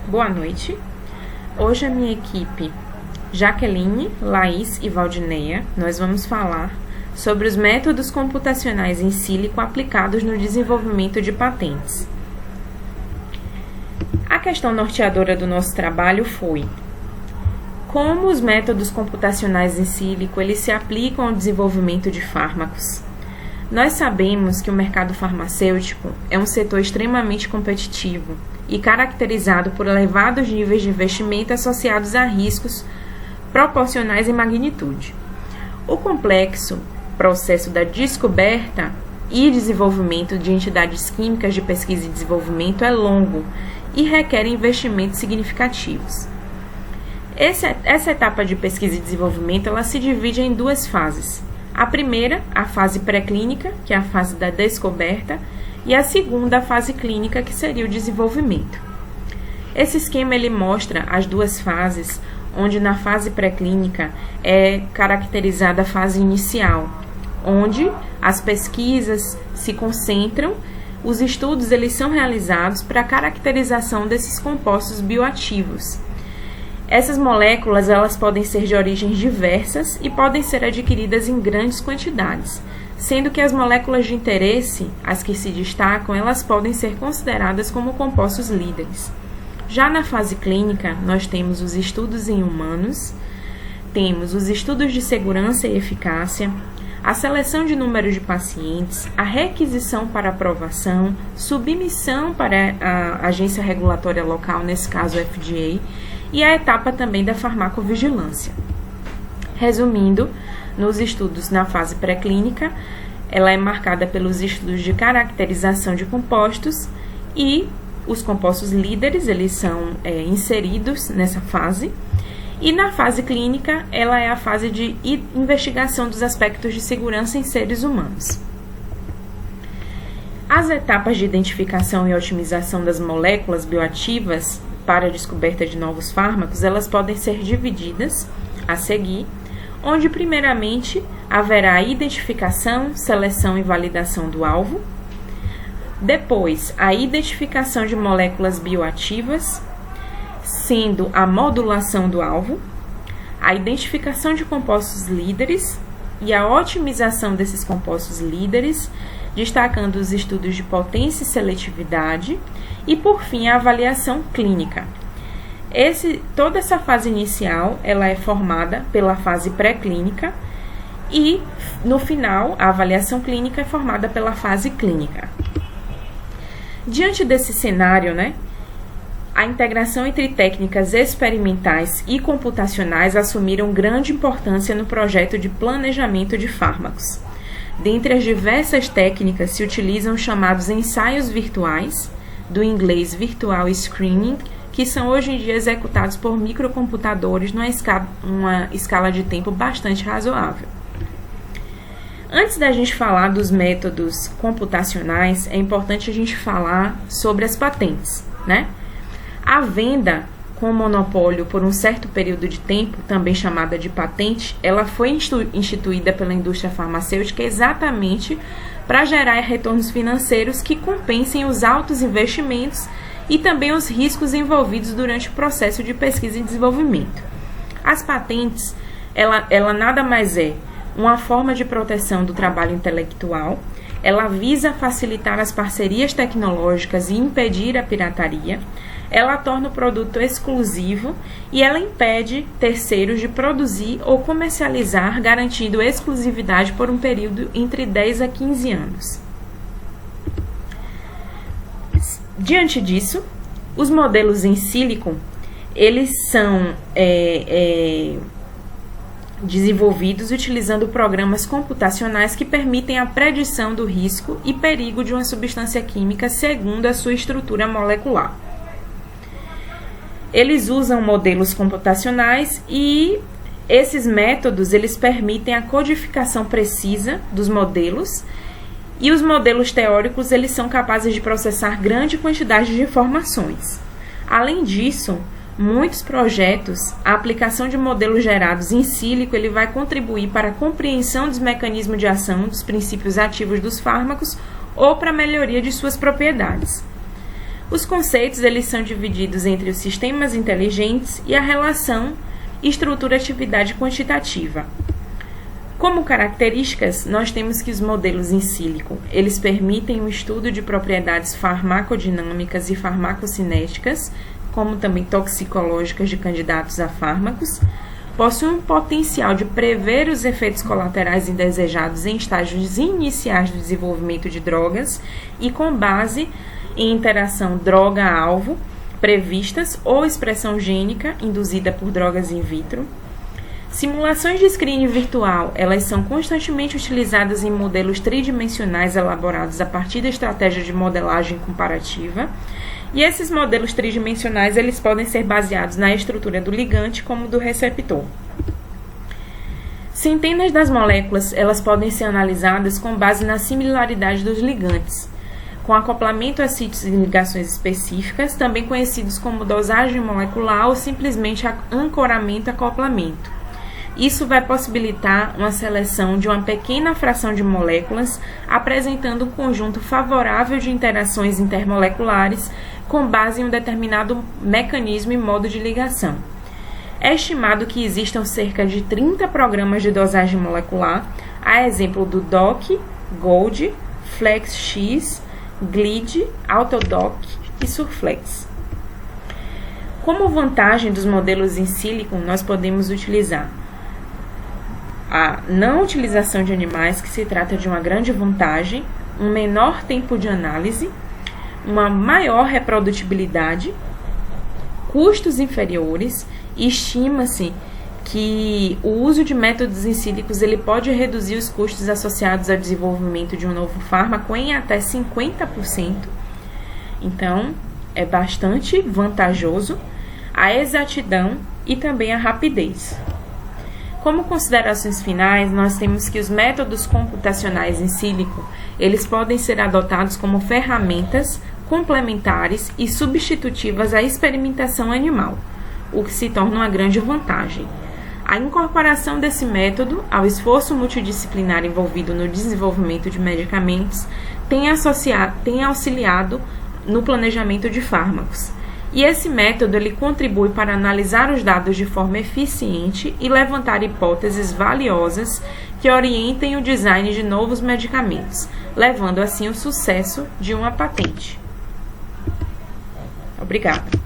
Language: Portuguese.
Boa noite. Hoje a minha equipe, Jaqueline, Laís e Valdineia, nós vamos falar sobre os métodos computacionais em sílico aplicados no desenvolvimento de patentes. A questão norteadora do nosso trabalho foi como os métodos computacionais em sílico eles se aplicam ao desenvolvimento de fármacos. Nós sabemos que o mercado farmacêutico é um setor extremamente competitivo e caracterizado por elevados níveis de investimento associados a riscos proporcionais em magnitude. O complexo processo da descoberta e desenvolvimento de entidades químicas de pesquisa e desenvolvimento é longo e requer investimentos significativos. Essa etapa de pesquisa e desenvolvimento ela se divide em duas fases. A primeira, a fase pré-clínica, que é a fase da descoberta, e a segunda, a fase clínica, que seria o desenvolvimento. Esse esquema ele mostra as duas fases, onde na fase pré-clínica é caracterizada a fase inicial, onde as pesquisas se concentram, os estudos eles são realizados para a caracterização desses compostos bioativos. Essas moléculas elas podem ser de origens diversas e podem ser adquiridas em grandes quantidades, sendo que as moléculas de interesse, as que se destacam, elas podem ser consideradas como compostos líderes. Já na fase clínica, nós temos os estudos em humanos, temos os estudos de segurança e eficácia, a seleção de número de pacientes, a requisição para aprovação, submissão para a agência regulatória local, nesse caso o FDA, e a etapa também da farmacovigilância. Resumindo, nos estudos na fase pré-clínica, ela é marcada pelos estudos de caracterização de compostos e os compostos líderes, eles são inseridos nessa fase. E na fase clínica, ela é a fase de investigação dos aspectos de segurança em seres humanos. As etapas de identificação e otimização das moléculas bioativas para a descoberta de novos fármacos, elas podem ser divididas a seguir, onde primeiramente haverá a identificação, seleção e validação do alvo, depois a identificação de moléculas bioativas, sendo a modulação do alvo, a identificação de compostos líderes e a otimização desses compostos líderes, destacando os estudos de potência e seletividade, e por fim a avaliação clínica. Toda essa fase inicial ela é formada pela fase pré-clínica e no final a avaliação clínica é formada pela fase clínica. Diante desse cenário, a integração entre técnicas experimentais e computacionais assumiram grande importância no projeto de planejamento de fármacos. Dentre as diversas técnicas se utilizam os chamados ensaios virtuais, do inglês Virtual Screening, que são hoje em dia executados por microcomputadores numa escala de tempo bastante razoável. Antes da gente falar dos métodos computacionais, é importante a gente falar sobre as patentes, A venda com monopólio por um certo período de tempo, também chamada de patente, ela foi instituída pela indústria farmacêutica exatamente para gerar retornos financeiros que compensem os altos investimentos e também os riscos envolvidos durante o processo de pesquisa e desenvolvimento. As patentes, ela nada mais é uma forma de proteção do trabalho intelectual, ela visa facilitar as parcerias tecnológicas e impedir a pirataria, ela torna o produto exclusivo e ela impede terceiros de produzir ou comercializar, garantindo exclusividade por um período entre 10 a 15 anos. Diante disso, os modelos em sílico, eles são desenvolvidos utilizando programas computacionais que permitem a predição do risco e perigo de uma substância química segundo a sua estrutura molecular. Eles usam modelos computacionais e esses métodos eles permitem a codificação precisa dos modelos e os modelos teóricos eles são capazes de processar grande quantidade de informações. Além disso, muitos projetos, a aplicação de modelos gerados em sílico ele vai contribuir para a compreensão dos mecanismos de ação dos princípios ativos dos fármacos ou para a melhoria de suas propriedades. Os conceitos eles são divididos entre os sistemas inteligentes e a relação estrutura-atividade quantitativa. Como características, nós temos que os modelos in silico, eles permitem o estudo de propriedades farmacodinâmicas e farmacocinéticas, como também toxicológicas de candidatos a fármacos, possuem um potencial de prever os efeitos colaterais indesejados em estágios iniciais do desenvolvimento de drogas e com base em interação droga-alvo previstas ou expressão gênica induzida por drogas in vitro. Simulações de screening virtual, elas são constantemente utilizadas em modelos tridimensionais elaborados a partir da estratégia de modelagem comparativa. E esses modelos tridimensionais, eles podem ser baseados na estrutura do ligante como do receptor. Centenas das moléculas, elas podem ser analisadas com base na similaridade dos ligantes, com acoplamento a sítios e ligações específicas, também conhecidos como dosagem molecular ou simplesmente ancoramento-acoplamento. Isso vai possibilitar uma seleção de uma pequena fração de moléculas, apresentando um conjunto favorável de interações intermoleculares com base em um determinado mecanismo e modo de ligação. É estimado que existam cerca de 30 programas de dosagem molecular, a exemplo do DOC, GOLD, FlexX, GLID, AutoDoc e Surflex. Como vantagem dos modelos in silico, nós podemos utilizar a não utilização de animais, que se trata de uma grande vantagem, um menor tempo de análise, uma maior reprodutibilidade, custos inferiores, e estima-se que o uso de métodos in sílicos ele pode reduzir os custos associados ao desenvolvimento de um novo fármaco em até 50%. Então, é bastante vantajoso a exatidão e também a rapidez. Como considerações finais, nós temos que os métodos computacionais in silico, eles podem ser adotados como ferramentas complementares e substitutivas à experimentação animal, o que se torna uma grande vantagem. A incorporação desse método ao esforço multidisciplinar envolvido no desenvolvimento de medicamentos tem auxiliado no planejamento de fármacos. E esse método ele contribui para analisar os dados de forma eficiente e levantar hipóteses valiosas que orientem o design de novos medicamentos, levando assim ao sucesso de uma patente. Obrigada.